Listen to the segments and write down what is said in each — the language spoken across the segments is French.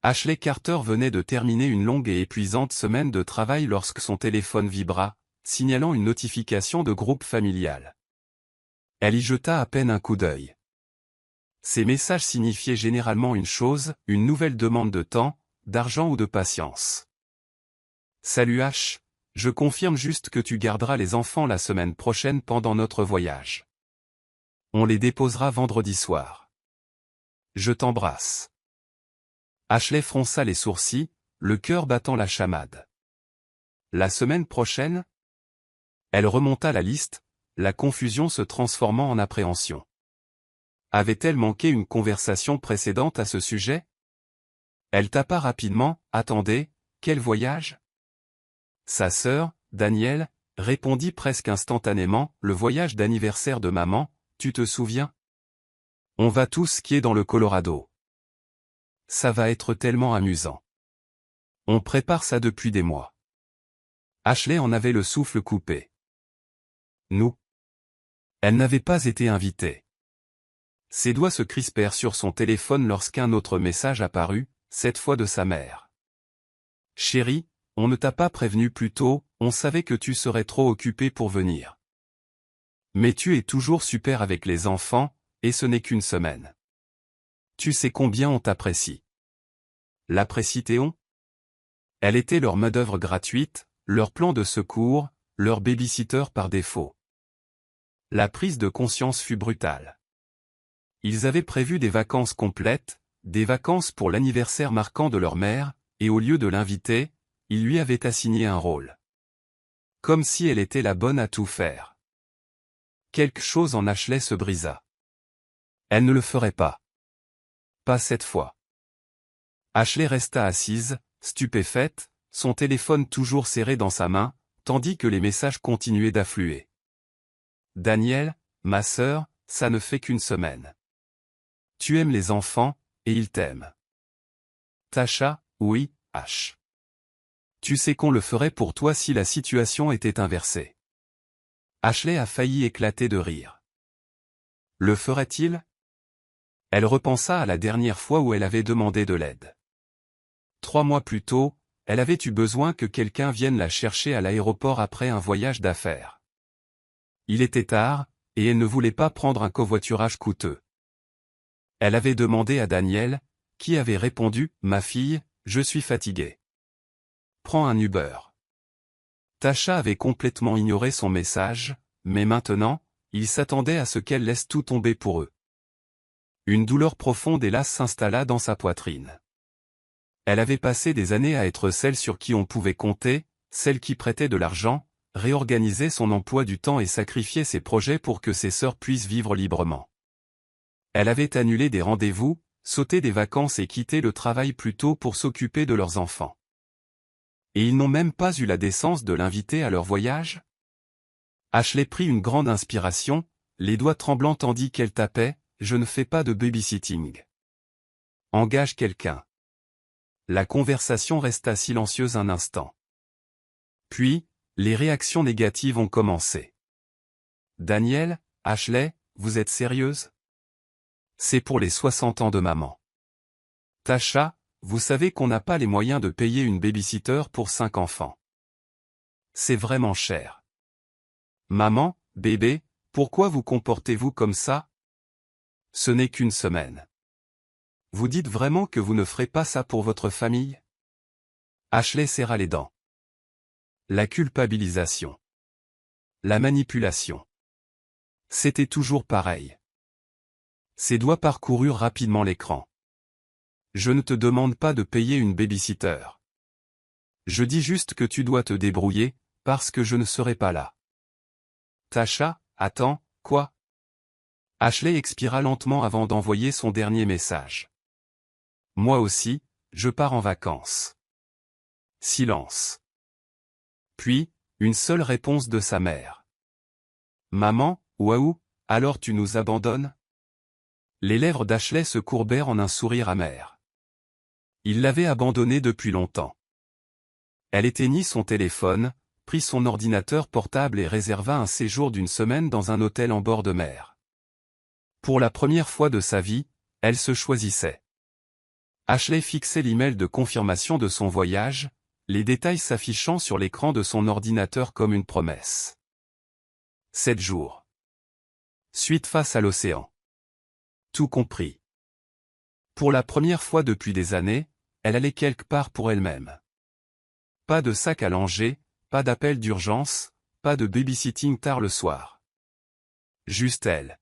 Ashley Carter venait de terminer une longue et épuisante semaine de travail lorsque son téléphone vibra, signalant une notification de groupe familial. Elle y jeta à peine un coup d'œil. Ces messages signifiaient généralement une chose, une nouvelle demande de temps, d'argent ou de patience. Salut H, je confirme juste que tu garderas les enfants la semaine prochaine pendant notre voyage. On les déposera vendredi soir. Je t'embrasse. Ashley fronça les sourcils, le cœur battant la chamade. La semaine prochaine? Elle remonta la liste, la confusion se transformant en appréhension. Avait-elle manqué une conversation précédente à ce sujet? Elle tapa rapidement, « Attendez, quel voyage ?» Sa sœur, Danielle, répondit presque instantanément, « Le voyage d'anniversaire de maman, tu te souviens? On va tous skier dans le Colorado. Ça va être tellement amusant. On prépare ça depuis des mois. » Ashley en avait le souffle coupé. Nous? Elle n'avait pas été invitée. Ses doigts se crispèrent sur son téléphone lorsqu'un autre message apparut, cette fois de sa mère. « Chérie, on ne t'a pas prévenu plus tôt, on savait que tu serais trop occupée pour venir. Mais tu es toujours super avec les enfants, et ce n'est qu'une semaine. Tu sais combien on t'apprécie. » L'apprécie Théon? Elle était leur main-d'œuvre gratuite, leur plan de secours, leur babysitter par défaut. La prise de conscience fut brutale. Ils avaient prévu des vacances complètes, des vacances pour l'anniversaire marquant de leur mère, et au lieu de l'inviter, ils lui avaient assigné un rôle. Comme si elle était la bonne à tout faire. Quelque chose en Ashley se brisa. Elle ne le ferait pas. Pas cette fois. Ashley resta assise, stupéfaite, son téléphone toujours serré dans sa main, tandis que les messages continuaient d'affluer. Danielle, ma sœur, ça ne fait qu'une semaine. Tu aimes les enfants, et ils t'aiment. Tasha, oui, H. Tu sais qu'on le ferait pour toi si la situation était inversée. Ashley a failli éclater de rire. Le ferait-il? Elle repensa à la dernière fois où elle avait demandé de l'aide. 3 mois plus tôt, elle avait eu besoin que quelqu'un vienne la chercher à l'aéroport après un voyage d'affaires. Il était tard, et elle ne voulait pas prendre un covoiturage coûteux. Elle avait demandé à Danielle, qui avait répondu, « Ma fille, je suis fatiguée. Prends un Uber. » Tasha avait complètement ignoré son message, mais maintenant, il s'attendait à ce qu'elle laisse tout tomber pour eux. Une douleur profonde et lasse s'installa dans sa poitrine. Elle avait passé des années à être celle sur qui on pouvait compter, celle qui prêtait de l'argent, réorganisait son emploi du temps et sacrifiait ses projets pour que ses sœurs puissent vivre librement. Elle avait annulé des rendez-vous, sauté des vacances et quitté le travail plus tôt pour s'occuper de leurs enfants. Et ils n'ont même pas eu la décence de l'inviter à leur voyage? Ashley prit une grande inspiration, les doigts tremblants tandis qu'elle tapait, « Je ne fais pas de babysitting. Engage quelqu'un. » La conversation resta silencieuse un instant. Puis, les réactions négatives ont commencé. « Danielle, Ashley, vous êtes sérieuse? C'est pour les 60 ans de maman. Tasha, vous savez qu'on n'a pas les moyens de payer une babysitter pour 5 enfants. C'est vraiment cher. Maman, bébé, pourquoi vous comportez-vous comme ça? Ce n'est qu'une semaine. Vous dites vraiment que vous ne ferez pas ça pour votre famille? » Ashley serra les dents. La culpabilisation. La manipulation. C'était toujours pareil. Ses doigts parcoururent rapidement l'écran. « Je ne te demande pas de payer une babysitter. Je dis juste que tu dois te débrouiller, parce que je ne serai pas là. » Tasha, attends, quoi? Ashley expira lentement avant d'envoyer son dernier message. « Moi aussi, je pars en vacances. » Silence. Puis, une seule réponse de sa mère. « Maman, waouh, alors tu nous abandonnes? » Les lèvres d'Ashley se courbèrent en un sourire amer. Il l'avait abandonnée depuis longtemps. Elle éteignit son téléphone, prit son ordinateur portable et réserva un séjour d'une semaine dans un hôtel en bord de mer. Pour la première fois de sa vie, elle se choisissait. Ashley fixait l'email de confirmation de son voyage, les détails s'affichant sur l'écran de son ordinateur comme une promesse. 7 jours. Suite face à l'océan. Tout compris. Pour la première fois depuis des années, elle allait quelque part pour elle-même. Pas de sac à langer, pas d'appel d'urgence, pas de babysitting tard le soir. Juste elle.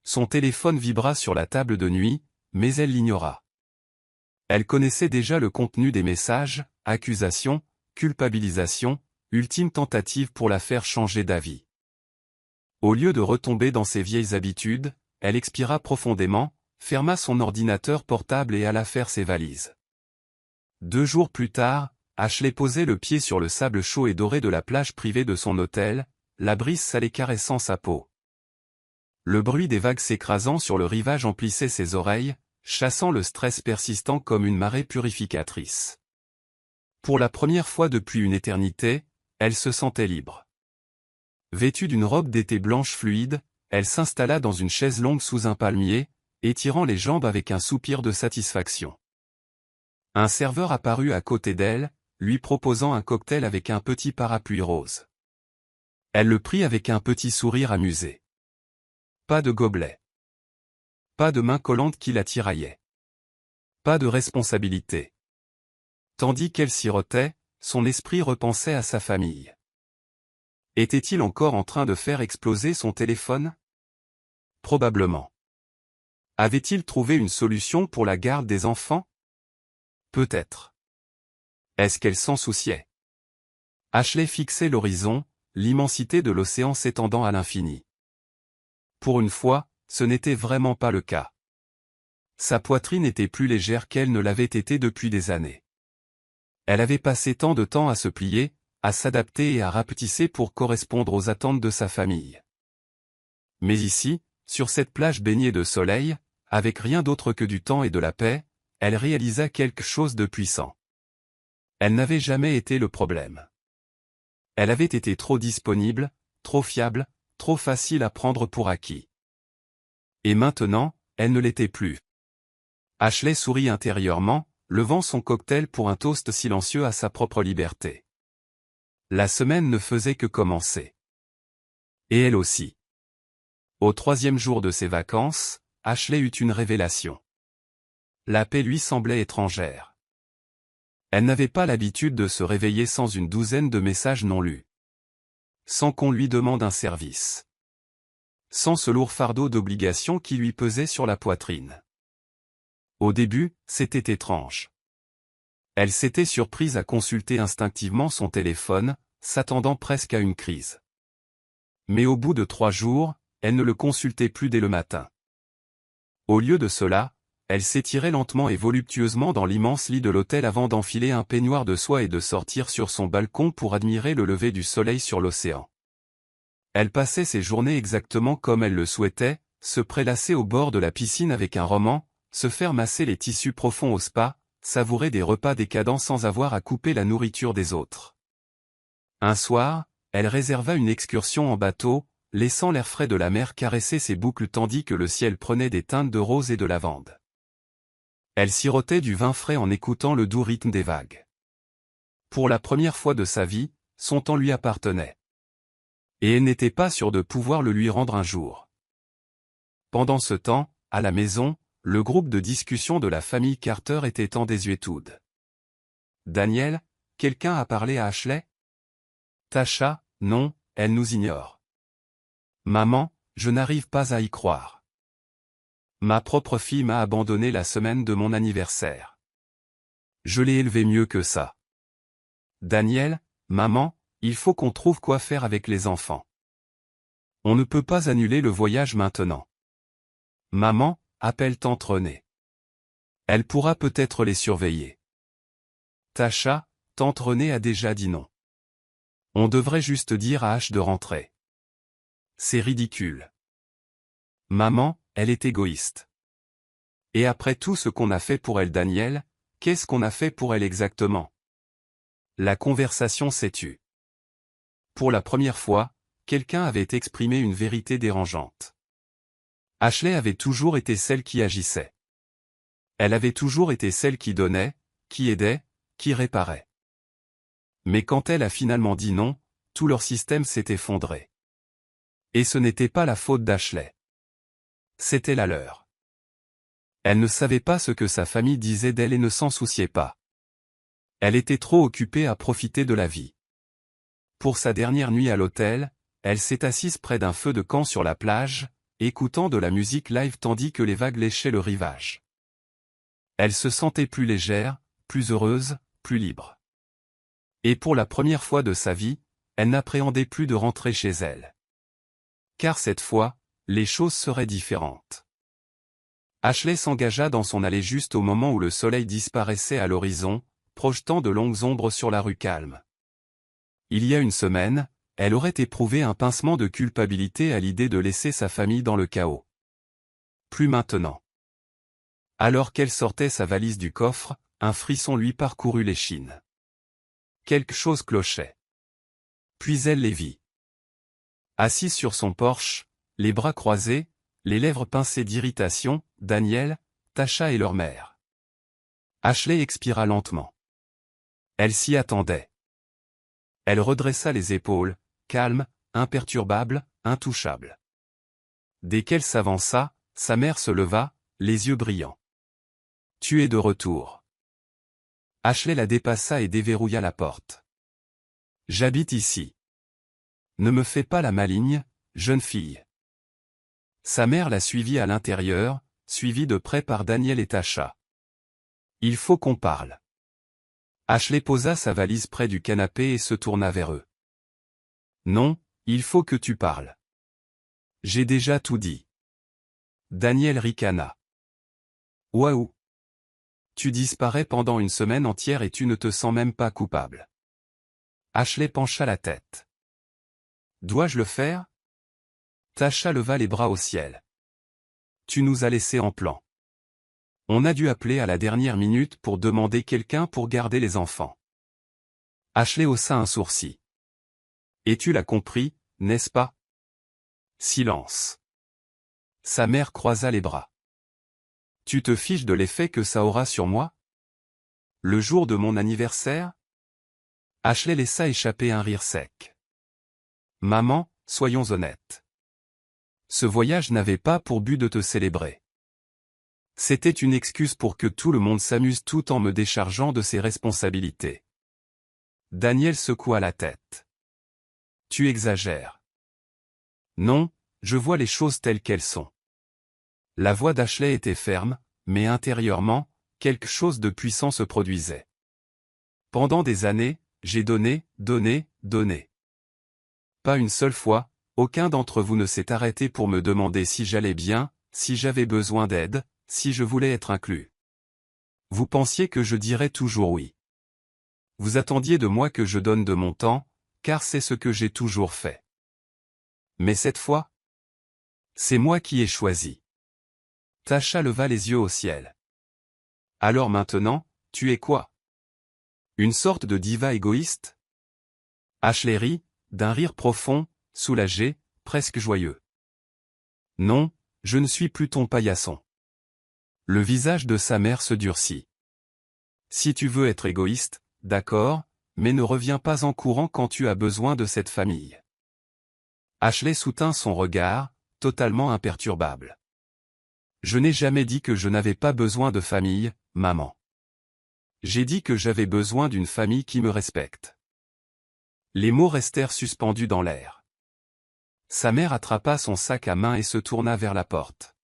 Son téléphone vibra sur la table de nuit, mais elle l'ignora. Elle connaissait déjà le contenu des messages, accusations, culpabilisation, ultime tentative pour la faire changer d'avis. Au lieu de retomber dans ses vieilles habitudes, elle expira profondément, ferma son ordinateur portable et alla faire ses valises. 2 jours plus tard, Ashley posait le pied sur le sable chaud et doré de la plage privée de son hôtel, la brise salée caressant sa peau. Le bruit des vagues s'écrasant sur le rivage emplissait ses oreilles, chassant le stress persistant comme une marée purificatrice. Pour la première fois depuis une éternité, elle se sentait libre. Vêtue d'une robe d'été blanche fluide, elle s'installa dans une chaise longue sous un palmier, étirant les jambes avec un soupir de satisfaction. Un serveur apparut à côté d'elle, lui proposant un cocktail avec un petit parapluie rose. Elle le prit avec un petit sourire amusé. Pas de gobelet. Pas de main collante qui la tiraillait. Pas de responsabilité. Tandis qu'elle sirotait, son esprit repensait à sa famille. Était-il encore en train de faire exploser son téléphone? Probablement. Avait-il trouvé une solution pour la garde des enfants? Peut-être. Est-ce qu'elle s'en souciait? Ashley fixait l'horizon, l'immensité de l'océan s'étendant à l'infini. Pour une fois, ce n'était vraiment pas le cas. Sa poitrine était plus légère qu'elle ne l'avait été depuis des années. Elle avait passé tant de temps à se plier, à s'adapter et à rapetisser pour correspondre aux attentes de sa famille. Mais ici, sur cette plage baignée de soleil, avec rien d'autre que du temps et de la paix, elle réalisa quelque chose de puissant. Elle n'avait jamais été le problème. Elle avait été trop disponible, trop fiable, trop facile à prendre pour acquis. Et maintenant, elle ne l'était plus. Ashley sourit intérieurement, levant son cocktail pour un toast silencieux à sa propre liberté. La semaine ne faisait que commencer. Et elle aussi. Au 3e jour de ses vacances, Ashley eut une révélation. La paix lui semblait étrangère. Elle n'avait pas l'habitude de se réveiller sans une douzaine de messages non lus. Sans qu'on lui demande un service. Sans ce lourd fardeau d'obligations qui lui pesait sur la poitrine. Au début, c'était étrange. Elle s'était surprise à consulter instinctivement son téléphone, s'attendant presque à une crise. Mais au bout de 3 jours, elle ne le consultait plus dès le matin. Au lieu de cela, elle s'étirait lentement et voluptueusement dans l'immense lit de l'hôtel avant d'enfiler un peignoir de soie et de sortir sur son balcon pour admirer le lever du soleil sur l'océan. Elle passait ses journées exactement comme elle le souhaitait, se prélasser au bord de la piscine avec un roman, se faire masser les tissus profonds au spa, savourer des repas décadents sans avoir à couper la nourriture des autres. Un soir, elle réserva une excursion en bateau, laissant l'air frais de la mer caresser ses boucles tandis que le ciel prenait des teintes de rose et de lavande. Elle sirotait du vin frais en écoutant le doux rythme des vagues. Pour la première fois de sa vie, son temps lui appartenait. Et elle n'était pas sûre de pouvoir le lui rendre un jour. Pendant ce temps, à la maison, le groupe de discussion de la famille Carter était en désuétude. Daniel, quelqu'un a parlé à Ashley? Tasha, non, elle nous ignore. Maman, je n'arrive pas à y croire. Ma propre fille m'a abandonné la semaine de mon anniversaire. Je l'ai élevée mieux que ça. Daniel, maman, il faut qu'on trouve quoi faire avec les enfants. On ne peut pas annuler le voyage maintenant. Maman, appelle tante Renée. Elle pourra peut-être les surveiller. Tasha, tante Renée a déjà dit non. On devrait juste dire à H de rentrer. C'est ridicule. Maman, elle est égoïste. Et après tout ce qu'on a fait pour elle Daniel, qu'est-ce qu'on a fait pour elle exactement? La conversation s'est tue. Pour la première fois, quelqu'un avait exprimé une vérité dérangeante. Ashley avait toujours été celle qui agissait. Elle avait toujours été celle qui donnait, qui aidait, qui réparait. Mais quand elle a finalement dit non, tout leur système s'est effondré. Et ce n'était pas la faute d'Ashley. C'était la leur. Elle ne savait pas ce que sa famille disait d'elle et ne s'en souciait pas. Elle était trop occupée à profiter de la vie. Pour sa dernière nuit à l'hôtel, elle s'est assise près d'un feu de camp sur la plage, écoutant de la musique live tandis que les vagues léchaient le rivage. Elle se sentait plus légère, plus heureuse, plus libre. Et pour la première fois de sa vie, elle n'appréhendait plus de rentrer chez elle. Car cette fois, les choses seraient différentes. Ashley s'engagea dans son allée juste au moment où le soleil disparaissait à l'horizon, projetant de longues ombres sur la rue calme. Il y a une semaine, elle aurait éprouvé un pincement de culpabilité à l'idée de laisser sa famille dans le chaos. Plus maintenant. Alors qu'elle sortait sa valise du coffre, un frisson lui parcourut l'échine. Quelque chose clochait. Puis elle les vit. Assise sur son porche, les bras croisés, les lèvres pincées d'irritation, Daniel, Tasha et leur mère. Ashley expira lentement. Elle s'y attendait. Elle redressa les épaules, calme, imperturbable, intouchable. Dès qu'elle s'avança, sa mère se leva, les yeux brillants. « Tu es de retour. » Ashley la dépassa et déverrouilla la porte. « J'habite ici. Ne me fais pas la maligne, jeune fille. » Sa mère la suivit à l'intérieur, suivie de près par Daniel et Tasha. « Il faut qu'on parle. » Ashley posa sa valise près du canapé et se tourna vers eux. « Non, il faut que tu parles. J'ai déjà tout dit. » Daniel ricana. « Waouh. Tu disparais pendant une semaine entière et tu ne te sens même pas coupable. » Ashley pencha la tête. « Dois-je le faire ?» Tasha leva les bras au ciel. « Tu nous as laissés en plan. On a dû appeler à la dernière minute pour demander quelqu'un pour garder les enfants. » Ashley haussa un sourcil. « Et tu l'as compris, n'est-ce pas ?» Silence. Sa mère croisa les bras. « Tu te fiches de l'effet que ça aura sur moi ? Le jour de mon anniversaire ?» Ashley laissa échapper un rire sec. « Maman, soyons honnêtes. Ce voyage n'avait pas pour but de te célébrer. C'était une excuse pour que tout le monde s'amuse tout en me déchargeant de ses responsabilités. » Daniel secoua la tête. « Tu exagères. » « Non, je vois les choses telles qu'elles sont. » La voix d'Ashley était ferme, mais intérieurement, quelque chose de puissant se produisait. « Pendant des années, j'ai donné, donné, donné. Pas une seule fois, aucun d'entre vous ne s'est arrêté pour me demander si j'allais bien, si j'avais besoin d'aide, si je voulais être inclus. Vous pensiez que je dirais toujours oui. Vous attendiez de moi que je donne de mon temps, car c'est ce que j'ai toujours fait. Mais cette fois, c'est moi qui ai choisi. » Tasha leva les yeux au ciel. « Alors maintenant, tu es quoi? Une sorte de diva égoïste ?» Ashley rit, d'un rire profond, soulagé, presque joyeux. « Non, je ne suis plus ton paillasson. » Le visage de sa mère se durcit. « Si tu veux être égoïste, d'accord, mais ne reviens pas en courant quand tu as besoin de cette famille. » Ashley soutint son regard, totalement imperturbable. « Je n'ai jamais dit que je n'avais pas besoin de famille, maman. J'ai dit que j'avais besoin d'une famille qui me respecte. » Les mots restèrent suspendus dans l'air. Sa mère attrapa son sac à main et se tourna vers la porte.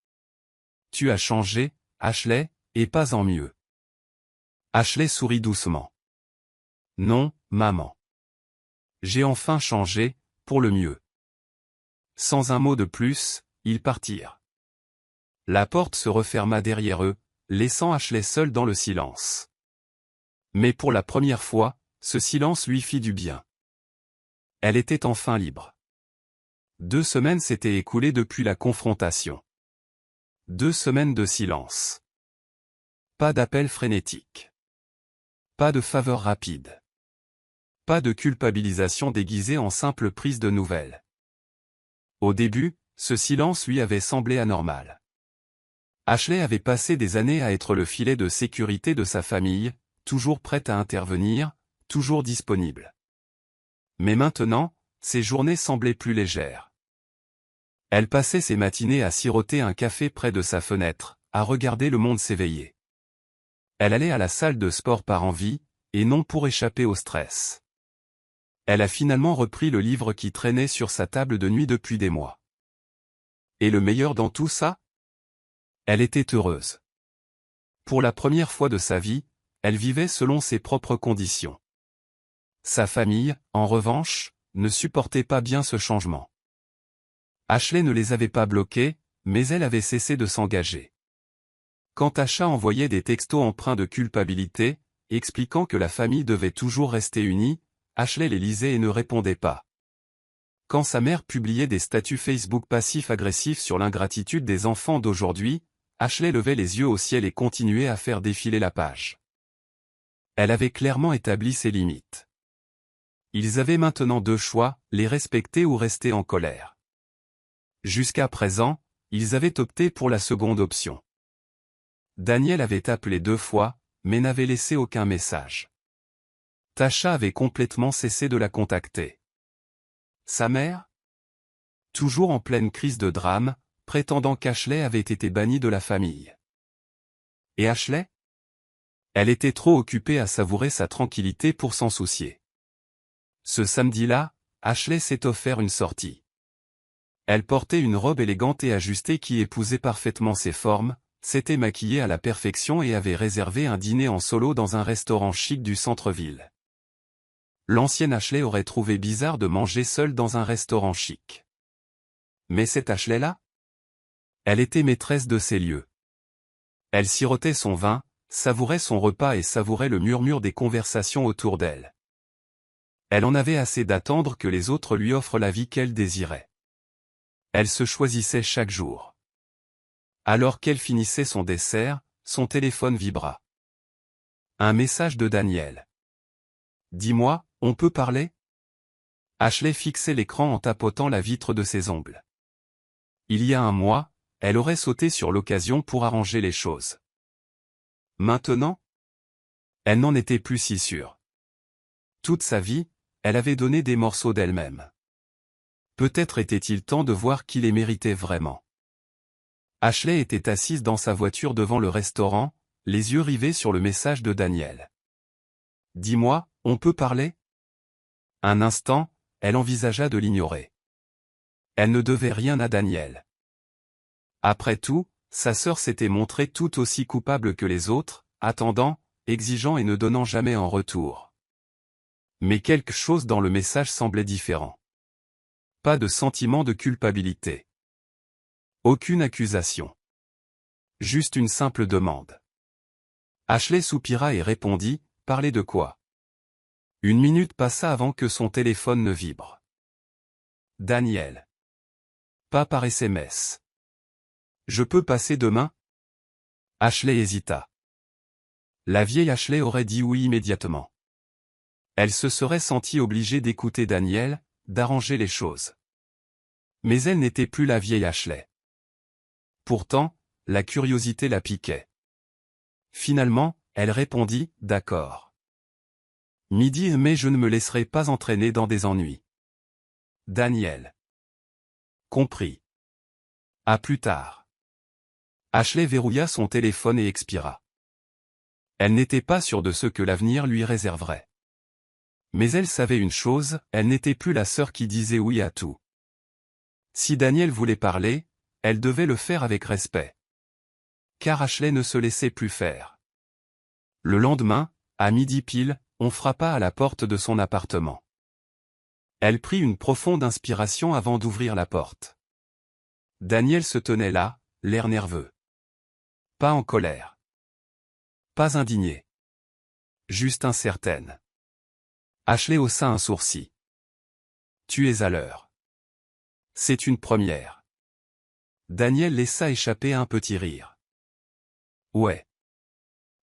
« Tu as changé, Ashley, et pas en mieux. » Ashley sourit doucement. « Non, maman. J'ai enfin changé, pour le mieux. » Sans un mot de plus, ils partirent. La porte se referma derrière eux, laissant Ashley seule dans le silence. Mais pour la première fois, ce silence lui fit du bien. Elle était enfin libre. 2 semaines s'étaient écoulées depuis la confrontation. 2 semaines de silence. Pas d'appel frénétique. Pas de faveur rapide. Pas de culpabilisation déguisée en simple prise de nouvelles. Au début, ce silence lui avait semblé anormal. Ashley avait passé des années à être le filet de sécurité de sa famille, toujours prête à intervenir, toujours disponible. Mais maintenant, ses journées semblaient plus légères. Elle passait ses matinées à siroter un café près de sa fenêtre, à regarder le monde s'éveiller. Elle allait à la salle de sport par envie, et non pour échapper au stress. Elle a finalement repris le livre qui traînait sur sa table de nuit depuis des mois. Et le meilleur dans tout ça? Elle était heureuse. Pour la première fois de sa vie, elle vivait selon ses propres conditions. Sa famille, en revanche, ne supportait pas bien ce changement. Ashley ne les avait pas bloqués, mais elle avait cessé de s'engager. Quand Tasha envoyait des textos empreints de culpabilité, expliquant que la famille devait toujours rester unie, Ashley les lisait et ne répondait pas. Quand sa mère publiait des statuts Facebook passifs-agressifs sur l'ingratitude des enfants d'aujourd'hui, Ashley levait les yeux au ciel et continuait à faire défiler la page. Elle avait clairement établi ses limites. Ils avaient maintenant deux choix, les respecter ou rester en colère. Jusqu'à présent, ils avaient opté pour la seconde option. Daniel avait appelé 2 fois, mais n'avait laissé aucun message. Tasha avait complètement cessé de la contacter. Sa mère? Toujours en pleine crise de drame, prétendant qu'Ashley avait été bannie de la famille. Et Ashley? Elle était trop occupée à savourer sa tranquillité pour s'en soucier. Ce samedi-là, Ashley s'est offert une sortie. Elle portait une robe élégante et ajustée qui épousait parfaitement ses formes, s'était maquillée à la perfection et avait réservé un dîner en solo dans un restaurant chic du centre-ville. L'ancienne Ashley aurait trouvé bizarre de manger seule dans un restaurant chic. Mais cette Ashley-là? Elle était maîtresse de ces lieux. Elle sirotait son vin, savourait son repas et savourait le murmure des conversations autour d'elle. Elle en avait assez d'attendre que les autres lui offrent la vie qu'elle désirait. Elle se choisissait chaque jour. Alors qu'elle finissait son dessert, son téléphone vibra. Un message de Daniel. « Dis-moi, on peut parler ?» Ashley fixait l'écran en tapotant la vitre de ses ongles. Il y a un mois, elle aurait sauté sur l'occasion pour arranger les choses. Maintenant? Elle n'en était plus si sûre. Toute sa vie, elle avait donné des morceaux d'elle-même. Peut-être était-il temps de voir qui les méritait vraiment. Ashley était assise dans sa voiture devant le restaurant, les yeux rivés sur le message de Daniel. « Dis-moi, on peut parler ?» Un instant, elle envisagea de l'ignorer. Elle ne devait rien à Daniel. Après tout, sa sœur s'était montrée tout aussi coupable que les autres, attendant, exigeant et ne donnant jamais en retour. Mais quelque chose dans le message semblait différent. Pas de sentiment de culpabilité. Aucune accusation. Juste une simple demande. Ashley soupira et répondit, « Parler de quoi ?» Une minute passa avant que son téléphone ne vibre. Daniel. Pas par SMS. Je peux passer demain? Ashley hésita. La vieille Ashley aurait dit oui immédiatement. Elle se serait sentie obligée d'écouter Daniel, d'arranger les choses. Mais elle n'était plus la vieille Ashley. Pourtant, la curiosité la piquait. Finalement, elle répondit, « D'accord. Midi mais je ne me laisserai pas entraîner dans des ennuis. » Daniel. Compris. À plus tard. Ashley verrouilla son téléphone et expira. Elle n'était pas sûre de ce que l'avenir lui réserverait. Mais elle savait une chose, elle n'était plus la sœur qui disait oui à tout. Si Daniel voulait parler, elle devait le faire avec respect. Car Ashley ne se laissait plus faire. Le lendemain, à midi pile, on frappa à la porte de son appartement. Elle prit une profonde inspiration avant d'ouvrir la porte. Daniel se tenait là, l'air nerveux. Pas en colère. Pas indignée. Juste incertaine. Ashley haussa un sourcil. « Tu es à l'heure. » C'est une première. Daniel laissa échapper un petit rire. « Ouais.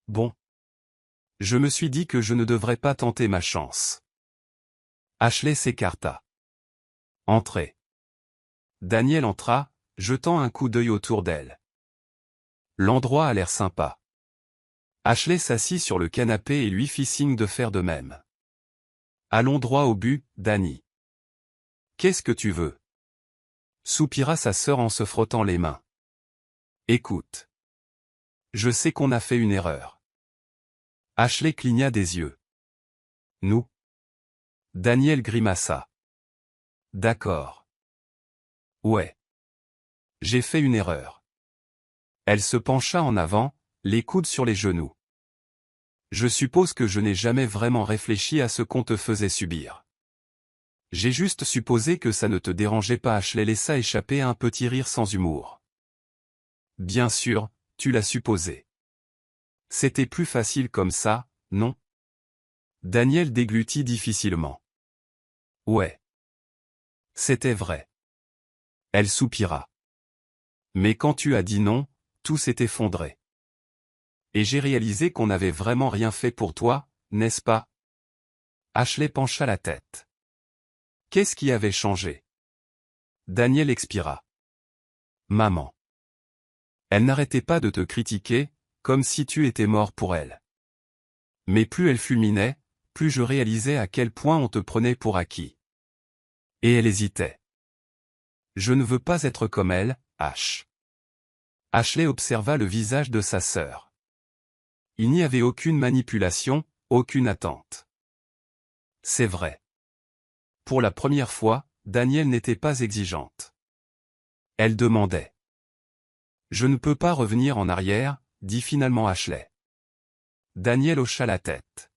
Bon. Je me suis dit que je ne devrais pas tenter ma chance. » Ashley s'écarta. « Entrez. » Daniel entra, jetant un coup d'œil autour d'elle. L'endroit a l'air sympa. Ashley s'assit sur le canapé et lui fit signe de faire de même. Allons droit au but, Danny. Qu'est-ce que tu veux? Soupira sa sœur en se frottant les mains. Écoute. Je sais qu'on a fait une erreur. Ashley cligna des yeux. Nous? Daniel grimaça. D'accord. Ouais. J'ai fait une erreur. Elle se pencha en avant, les coudes sur les genoux. Je suppose que je n'ai jamais vraiment réfléchi à ce qu'on te faisait subir. J'ai juste supposé que ça ne te dérangeait pas. Ashley laissa échapper un petit rire sans humour. Bien sûr, tu l'as supposé. C'était plus facile comme ça, non? Daniel déglutit difficilement. Ouais. C'était vrai. Elle soupira. Mais quand tu as dit non, tout s'est effondré. Et j'ai réalisé qu'on n'avait vraiment rien fait pour toi, n'est-ce pas? Ashley pencha la tête. Qu'est-ce qui avait changé? Daniel expira. Maman. Elle n'arrêtait pas de te critiquer, comme si tu étais mort pour elle. Mais plus elle fulminait, plus je réalisais à quel point on te prenait pour acquis. Et elle hésitait. Je ne veux pas être comme elle, Ash. Ashley observa le visage de sa sœur. Il n'y avait aucune manipulation, aucune attente. C'est vrai. Pour la première fois, Daniel n'était pas exigeante. Elle demandait. Je ne peux pas revenir en arrière, dit finalement Ashley. Daniel hocha la tête.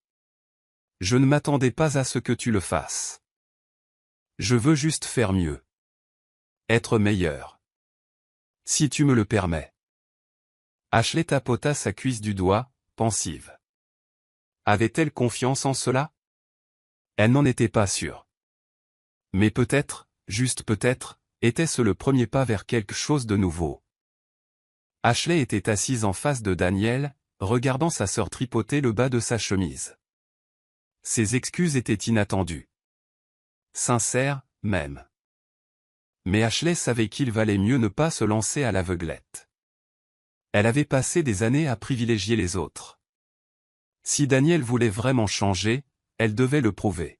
Je ne m'attendais pas à ce que tu le fasses. Je veux juste faire mieux. Être meilleur. Si tu me le permets. Ashley tapota sa cuisse du doigt, pensive. Avait-elle confiance en cela? Elle n'en était pas sûre. Mais peut-être, juste peut-être, était-ce le premier pas vers quelque chose de nouveau. Ashley était assise en face de Daniel, regardant sa sœur tripoter le bas de sa chemise. Ses excuses étaient inattendues. Sincères, même. Mais Ashley savait qu'il valait mieux ne pas se lancer à l'aveuglette. Elle avait passé des années à privilégier les autres. Si Daniel voulait vraiment changer, elle devait le prouver.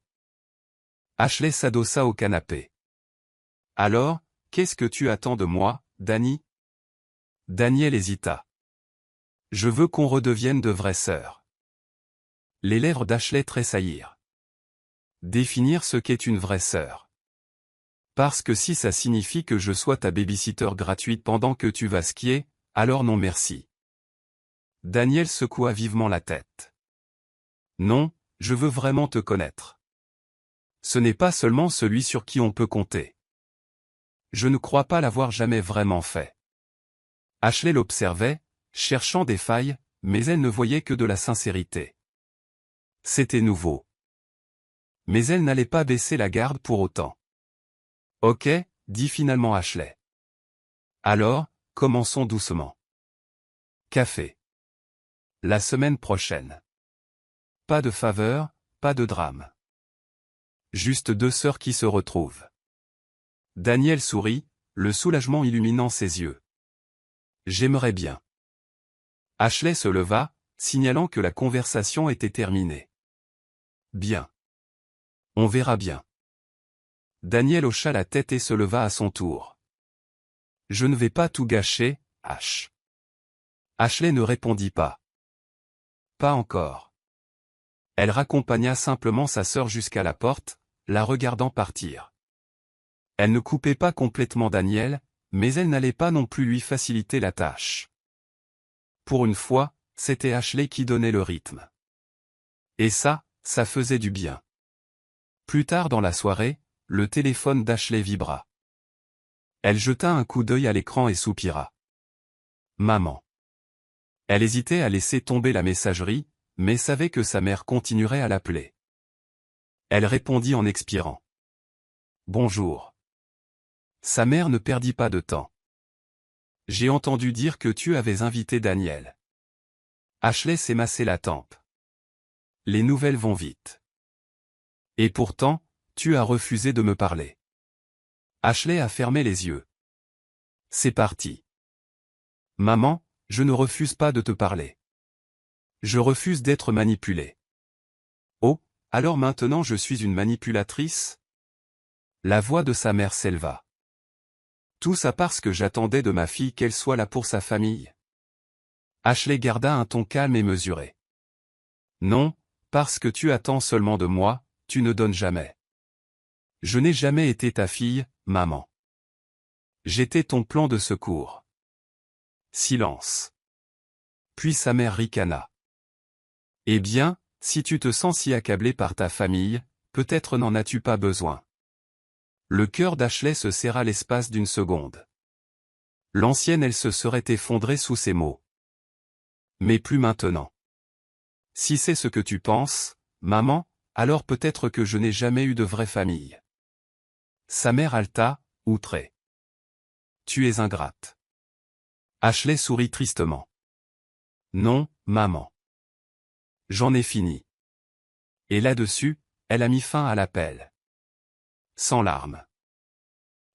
Ashley s'adossa au canapé. Alors, qu'est-ce que tu attends de moi, Danny? Daniel hésita. Je veux qu'on redevienne de vraies sœurs. Les lèvres d'Ashley tressaillirent. Définir ce qu'est une vraie sœur. Parce que si ça signifie que je sois ta babysitter gratuite pendant que tu vas skier, alors non merci. Daniel secoua vivement la tête. Non, je veux vraiment te connaître. Ce n'est pas seulement celui sur qui on peut compter. Je ne crois pas l'avoir jamais vraiment fait. Ashley l'observait, cherchant des failles, mais elle ne voyait que de la sincérité. C'était nouveau. Mais elle n'allait pas baisser la garde pour autant. Ok, dit finalement Ashley. Alors, commençons doucement. Café. La semaine prochaine. Pas de faveur, pas de drame. Juste deux sœurs qui se retrouvent. Daniel sourit, le soulagement illuminant ses yeux. J'aimerais bien. Ashley se leva, signalant que la conversation était terminée. Bien. On verra bien. Daniel hocha la tête et se leva à son tour. Je ne vais pas tout gâcher, Ash. Ashley ne répondit pas. Pas encore. Elle raccompagna simplement sa sœur jusqu'à la porte, la regardant partir. Elle ne coupait pas complètement Daniel, mais elle n'allait pas non plus lui faciliter la tâche. Pour une fois, c'était Ashley qui donnait le rythme. Et ça faisait du bien. Plus tard dans la soirée, le téléphone d'Ashley vibra. Elle jeta un coup d'œil à l'écran et soupira. Maman. Elle hésitait à laisser tomber la messagerie, mais savait que sa mère continuerait à l'appeler. Elle répondit en expirant. Bonjour. Sa mère ne perdit pas de temps. J'ai entendu dire que tu avais invité Daniel. Ashley s'est massé la tempe. Les nouvelles vont vite. Et pourtant, tu as refusé de me parler. Ashley a fermé les yeux. C'est parti. Maman, Je ne refuse pas de te parler. Je refuse d'être manipulé. Oh, alors maintenant je suis une manipulatrice? La voix de sa mère s'éleva. Tout ça parce que j'attendais de ma fille qu'elle soit là pour sa famille. Ashley garda un ton calme et mesuré. Non, parce que tu attends seulement de moi, tu ne donnes jamais. Je n'ai jamais été ta fille, maman. J'étais ton plan de secours. Silence. Puis sa mère ricana. Eh bien, si tu te sens si accablé par ta famille, peut-être n'en as-tu pas besoin. Le cœur d'Ashley se serra l'espace d'une seconde. L'ancienne elle se serait effondrée sous ces mots. Mais plus maintenant. Si c'est ce que tu penses, maman, alors peut-être que je n'ai jamais eu de vraie famille. Sa mère haleta, outrée. Tu es ingrate. Ashley sourit tristement. Non, maman. J'en ai fini. Et là-dessus, elle a mis fin à l'appel. Sans larmes.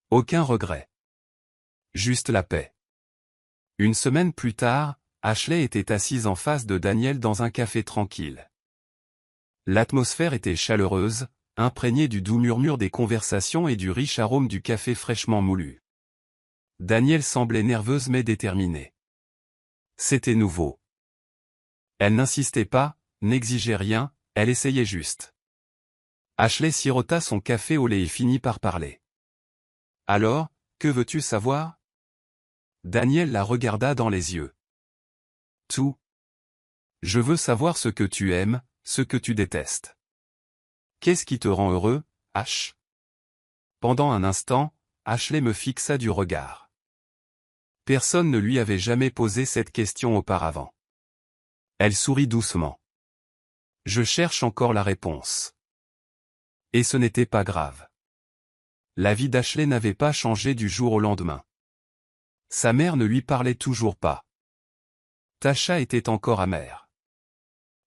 Aucun regret. Juste la paix. Une semaine plus tard, Ashley était assise en face de Daniel dans un café tranquille. L'atmosphère était chaleureuse, imprégnée du doux murmure des conversations et du riche arôme du café fraîchement moulu. Daniel semblait nerveuse mais déterminée. C'était nouveau. Elle n'insistait pas, n'exigeait rien, elle essayait juste. Ashley sirota son café au lait et finit par parler. Alors, que veux-tu savoir? Daniel la regarda dans les yeux. Tout. Je veux savoir ce que tu aimes, ce que tu détestes. Qu'est-ce qui te rend heureux, Ash? Pendant un instant, Ashley me fixa du regard. Personne ne lui avait jamais posé cette question auparavant. Elle sourit doucement. Je cherche encore la réponse. Et ce n'était pas grave. La vie d'Ashley n'avait pas changé du jour au lendemain. Sa mère ne lui parlait toujours pas. Tasha était encore amère.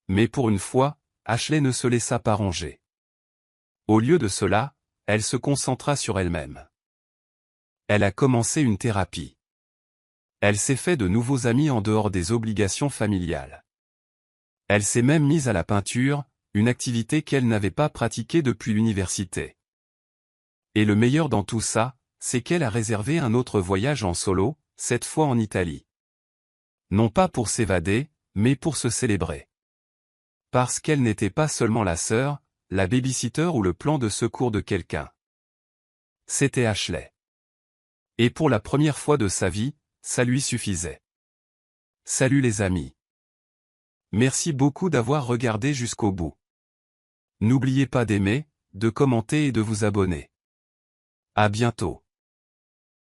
Mais pour une fois, Ashley ne se laissa pas ronger. Au lieu de cela, elle se concentra sur elle-même. Elle a commencé une thérapie. Elle s'est fait de nouveaux amis en dehors des obligations familiales. Elle s'est même mise à la peinture, une activité qu'elle n'avait pas pratiquée depuis l'université. Et le meilleur dans tout ça, c'est qu'elle a réservé un autre voyage en solo, cette fois en Italie. Non pas pour s'évader, mais pour se célébrer. Parce qu'elle n'était pas seulement la sœur, la babysitter ou le plan de secours de quelqu'un. C'était Ashley. Et pour la première fois de sa vie, ça lui suffisait. Salut les amis. Merci beaucoup d'avoir regardé jusqu'au bout. N'oubliez pas d'aimer, de commenter et de vous abonner. À bientôt.